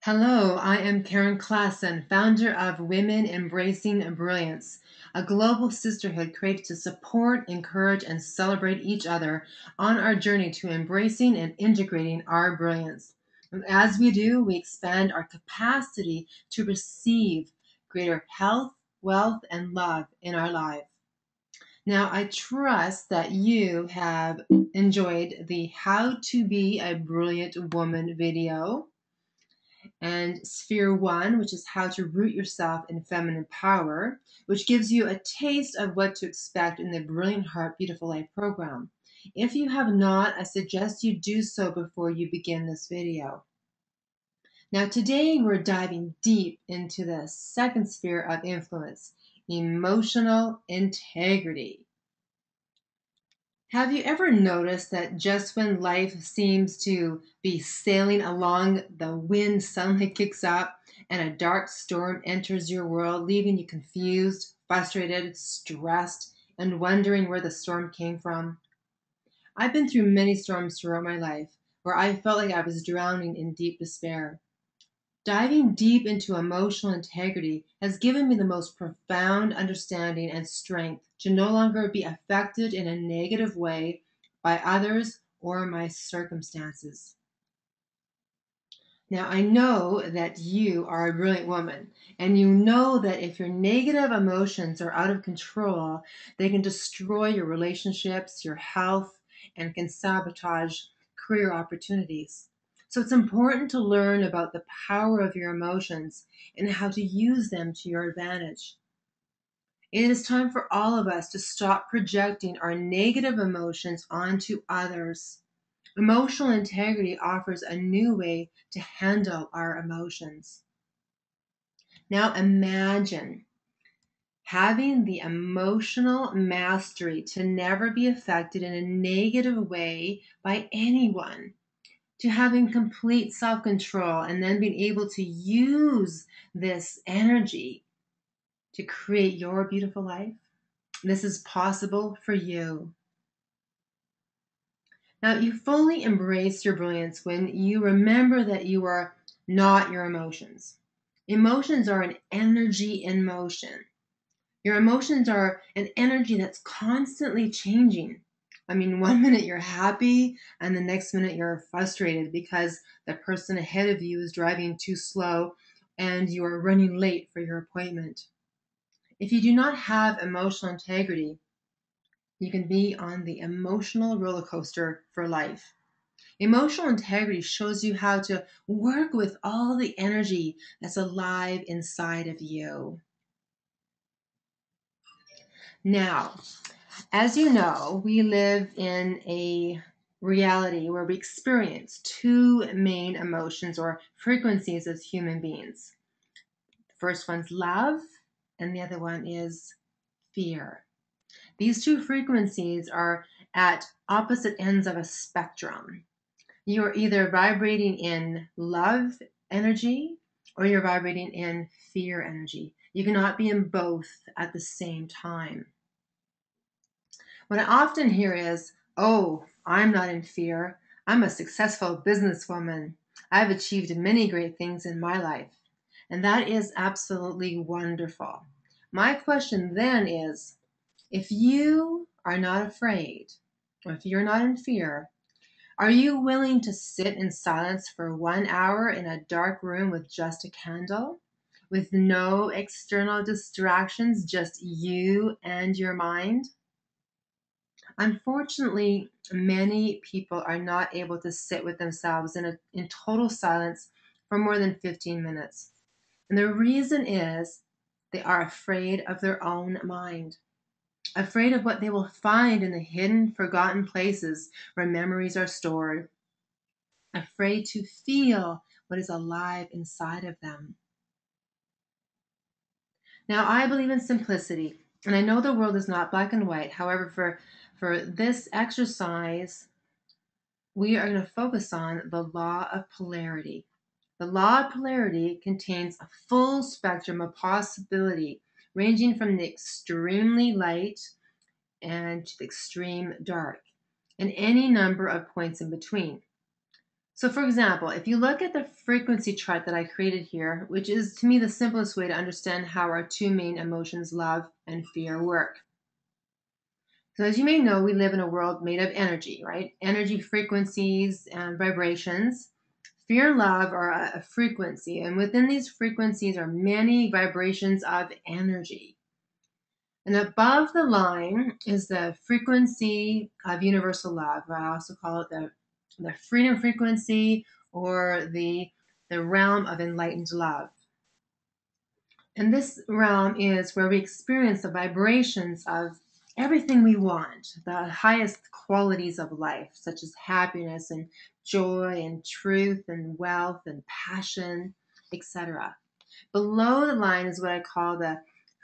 Hello, I am Karen Klassen, founder of Women Embracing Brilliance, a global sisterhood created to support, encourage, and celebrate each other on our journey to embracing and integrating our brilliance. And as we do, we expand our capacity to receive greater health, wealth, and love in our life. Now, I trust that you have enjoyed the How to Be a Brilliant Woman video and Sphere 1, which is how to root yourself in feminine power, which gives you a taste of what to expect in the Brilliant Heart Beautiful Life program. If you have not, I suggest you do so before you begin this video. Now, today we're diving deep into the second sphere of influence, emotional integrity. Have you ever noticed that just when life seems to be sailing along, the wind suddenly kicks up and a dark storm enters your world, leaving you confused, frustrated, stressed, and wondering where the storm came from? I've been through many storms throughout my life where I felt like I was drowning in deep despair. Diving deep into emotional integrity has given me the most profound understanding and strength to no longer be affected in a negative way by others or my circumstances. Now, I know that you are a brilliant woman, and you know that if your negative emotions are out of control, they can destroy your relationships, your health, and can sabotage career opportunities. So it's important to learn about the power of your emotions and how to use them to your advantage. It is time for all of us to stop projecting our negative emotions onto others. Emotional integrity offers a new way to handle our emotions. Now imagine having the emotional mastery to never be affected in a negative way by anyone, to having complete self control and then being able to use this energy to create your beautiful life. This is possible for you. Now, you fully embrace your brilliance when you remember that you are not your emotions. Emotions are an energy in motion. Your emotions are an energy that's constantly changing. I mean, one minute you're happy, and the next minute you're frustrated because the person ahead of you is driving too slow and you are running late for your appointment. If you do not have emotional integrity, you can be on the emotional roller coaster for life. Emotional integrity shows you how to work with all the energy that's alive inside of you. Now, as you know, we live in a reality where we experience two main emotions or frequencies as human beings. The first one's love, and the other one is fear. These two frequencies are at opposite ends of a spectrum. You're either vibrating in love energy or you're vibrating in fear energy. You cannot be in both at the same time. What I often hear is, oh, I'm not in fear. I'm a successful businesswoman. I've achieved many great things in my life. And that is absolutely wonderful. My question then is, if you are not afraid, or if you're not in fear, are you willing to sit in silence for 1 hour in a dark room with just a candle, with no external distractions, just you and your mind? Unfortunately, many people are not able to sit with themselves in total silence for more than 15 minutes. And the reason is they are afraid of their own mind, afraid of what they will find in the hidden, forgotten places where memories are stored, afraid to feel what is alive inside of them. Now, I believe in simplicity, and I know the world is not black and white. However, for this exercise, we are going to focus on the law of polarity. The law of polarity contains a full spectrum of possibility, ranging from the extremely light and to the extreme dark, and any number of points in between. So, for example, if you look at the frequency chart that I created here, which is to me the simplest way to understand how our two main emotions, love and fear, work. So, as you may know, we live in a world made of energy, right? Energy frequencies and vibrations. Fear and love are a frequency, and within these frequencies are many vibrations of energy. And above the line is the frequency of universal love. I also call it the freedom frequency or the realm of enlightened love. And this realm is where we experience the vibrations of everything we want, the highest qualities of life, such as happiness and joy and truth and wealth and passion, etc. Below the line is what I call the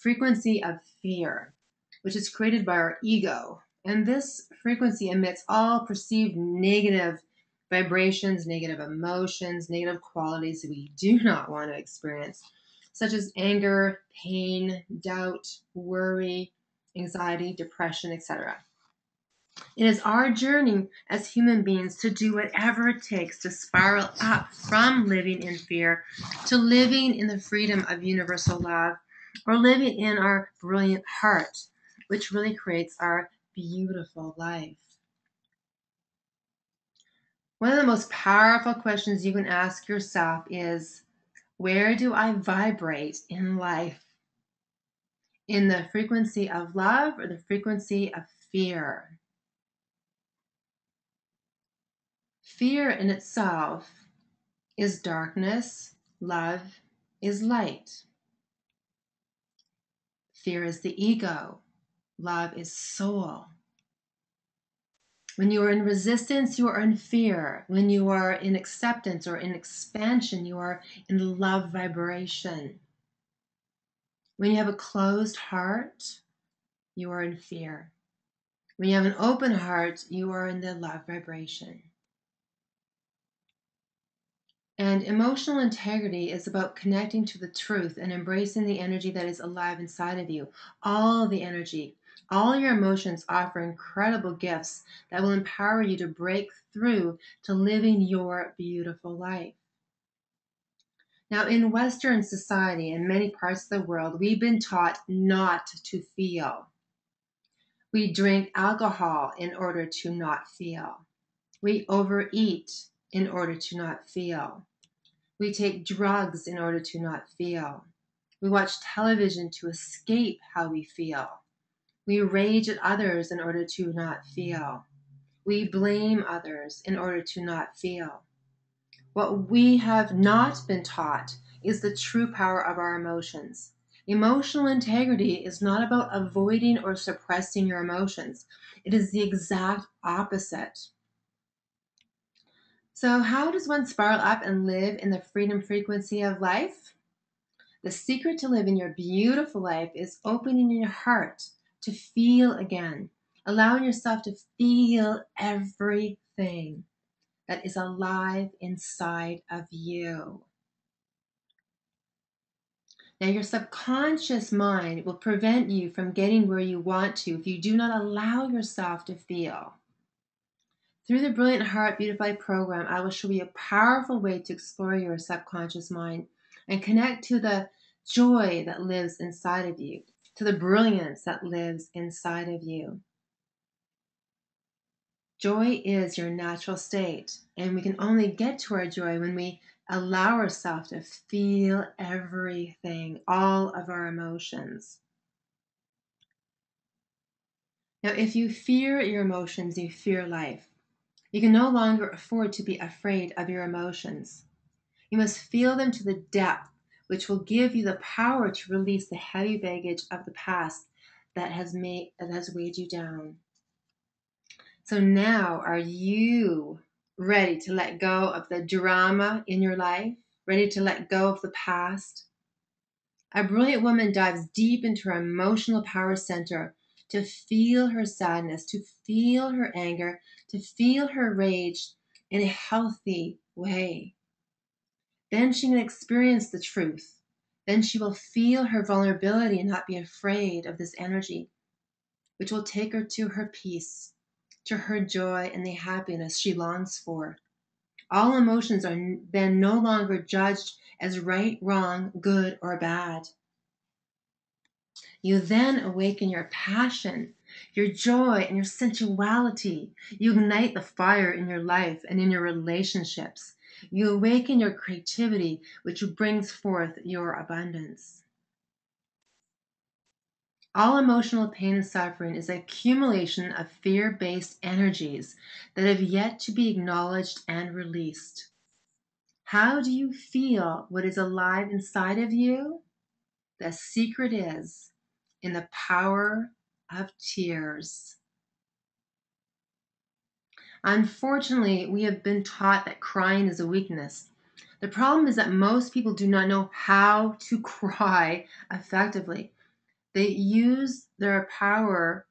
frequency of fear, which is created by our ego. And this frequency emits all perceived negative vibrations, negative emotions, negative qualities we do not want to experience, such as anger, pain, doubt, worry, anxiety, depression, etc. It is our journey as human beings to do whatever it takes to spiral up from living in fear to living in the freedom of universal love or living in our brilliant heart, which really creates our beautiful life. One of the most powerful questions you can ask yourself is, where do I vibrate in life? In the frequency of love or the frequency of fear? Fear in itself is darkness, love is light. Fear is the ego, love is soul. When you are in resistance, you are in fear. When you are in acceptance or in expansion, you are in love vibration. When you have a closed heart, you are in fear. When you have an open heart, you are in the love vibration. And emotional integrity is about connecting to the truth and embracing the energy that is alive inside of you. All the energy, all your emotions offer incredible gifts that will empower you to break through to living your beautiful life. Now, in Western society and many parts of the world, we've been taught not to feel. We drink alcohol in order to not feel. We overeat in order to not feel. We take drugs in order to not feel. We watch television to escape how we feel. We rage at others in order to not feel. We blame others in order to not feel. What we have not been taught is the true power of our emotions. Emotional integrity is not about avoiding or suppressing your emotions. It is the exact opposite. So, how does one spiral up and live in the freedom frequency of life? The secret to living your beautiful life is opening your heart to feel again, allowing yourself to feel everything that is alive inside of you. Now, your subconscious mind will prevent you from getting where you want to if you do not allow yourself to feel. Through the Brilliant Heart Beautify program, I will show you a powerful way to explore your subconscious mind and connect to the joy that lives inside of you, to the brilliance that lives inside of you. Joy is your natural state, and we can only get to our joy when we allow ourselves to feel everything, all of our emotions. Now, if you fear your emotions, you fear life. You can no longer afford to be afraid of your emotions. You must feel them to the depth, which will give you the power to release the heavy baggage of the past that has weighed you down. So now, are you ready to let go of the drama in your life? Ready to let go of the past? A brilliant woman dives deep into her emotional power center to feel her sadness, to feel her anger, to feel her rage in a healthy way. Then she can experience the truth. Then she will feel her vulnerability and not be afraid of this energy, which will take her to her peace, to her joy and the happiness she longs for. All emotions are then no longer judged as right, wrong, good, or bad. You then awaken your passion, your joy, and your sensuality. You ignite the fire in your life and in your relationships. You awaken your creativity, which brings forth your abundance. All emotional pain and suffering is an accumulation of fear based energies that have yet to be acknowledged and released. How do you feel what is alive inside of you? The secret is in the power of tears. Unfortunately, we have been taught that crying is a weakness. The problem is that most people do not know how to cry effectively. They use their power,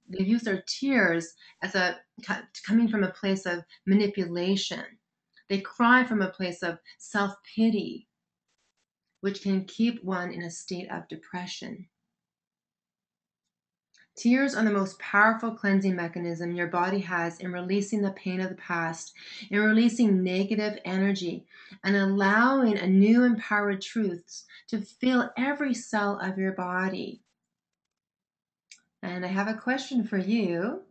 they use their tears as coming from a place of manipulation. They cry from a place of self pity, which can keep one in a state of depression. Tears are the most powerful cleansing mechanism your body has in releasing the pain of the past, in releasing negative energy, and allowing a new empowered truths to fill every cell of your body. And I have a question for you.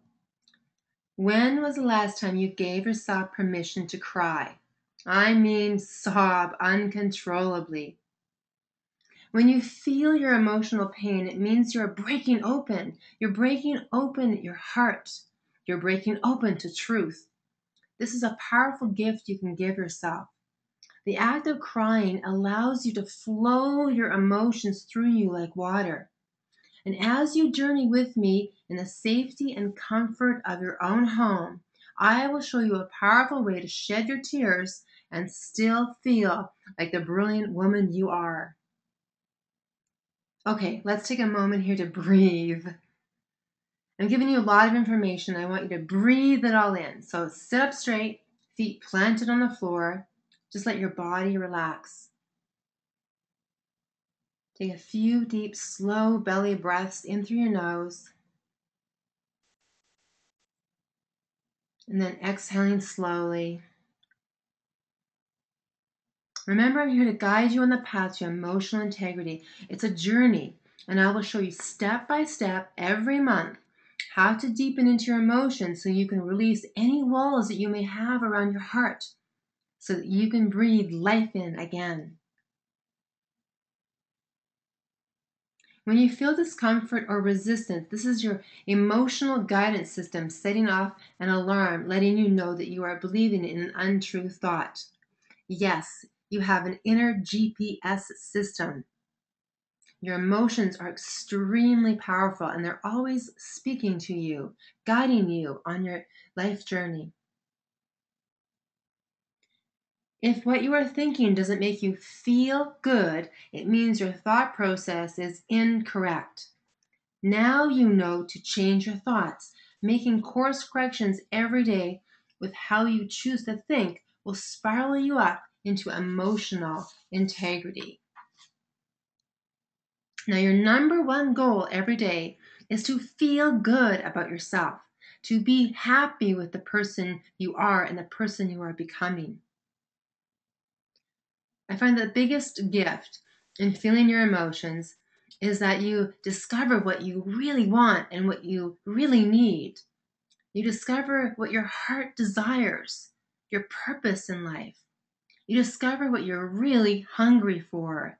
When was the last time you gave yourself permission to cry? I mean, sob uncontrollably. When you feel your emotional pain, it means you're breaking open. You're breaking open your heart. You're breaking open to truth. This is a powerful gift you can give yourself. The act of crying allows you to flow your emotions through you like water. And as you journey with me in the safety and comfort of your own home, I will show you a powerful way to shed your tears and still feel like the brilliant woman you are. Okay, let's take a moment here to breathe. I'm giving you a lot of information. I want you to breathe it all in. So sit up straight, feet planted on the floor. Just let your body relax. Take a few deep, slow belly breaths in through your nose. And then exhaling slowly. Remember, I'm here to guide you on the path to emotional integrity. It's a journey, and I will show you step by step every month how to deepen into your emotions so you can release any walls that you may have around your heart so that you can breathe life in again. When you feel discomfort or resistance, this is your emotional guidance system setting off an alarm, letting you know that you are believing in an untrue thought. Yes, you have an inner GPS system. Your emotions are extremely powerful and they're always speaking to you, guiding you on your life journey. If what you are thinking doesn't make you feel good, it means your thought process is incorrect. Now you know to change your thoughts. Making course corrections every day with how you choose to think will spiral you up into emotional integrity. Now, your number one goal every day is to feel good about yourself, to be happy with the person you are and the person you are becoming. I find the biggest gift in feeling your emotions is that you discover what you really want and what you really need. You discover what your heart desires, your purpose in life. You discover what you're really hungry for.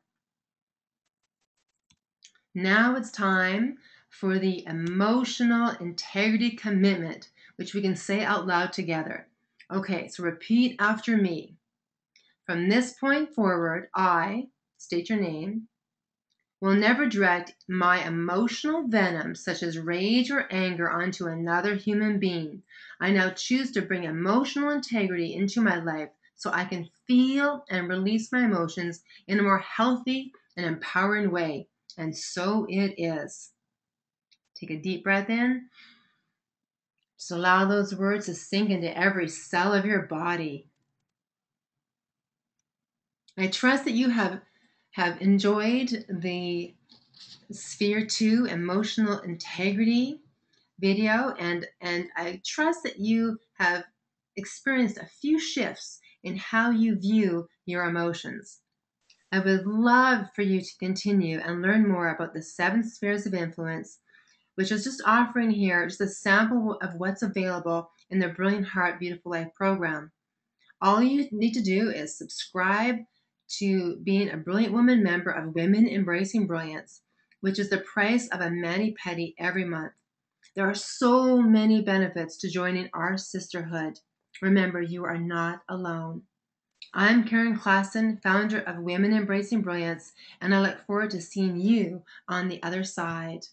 Now it's time for the emotional integrity commitment, which we can say out loud together. Okay, so repeat after me. From this point forward, I, state your name, will never direct my emotional venom, such as rage or anger, onto another human being. I now choose to bring emotional integrity into my life so I can feel and release my emotions in a more healthy and empowering way. And so it is. Take a deep breath in. Just allow those words to sink into every cell of your body. I trust that you have enjoyed the Sphere 2 emotional integrity video, and I trust that you have experienced a few shifts in how you view your emotions. I would love for you to continue and learn more about the 7 spheres of influence, which is just offering here just a sample of what's available in the Brilliant Heart Beautiful Life program. All you need to do is subscribe to being a Brilliant Woman member of Women Embracing Brilliance, which is the price of a mani-pedi every month. There are so many benefits to joining our sisterhood. Remember, you are not alone. I'm Karen Klassen, founder of Women Embracing Brilliance, and I look forward to seeing you on the other side.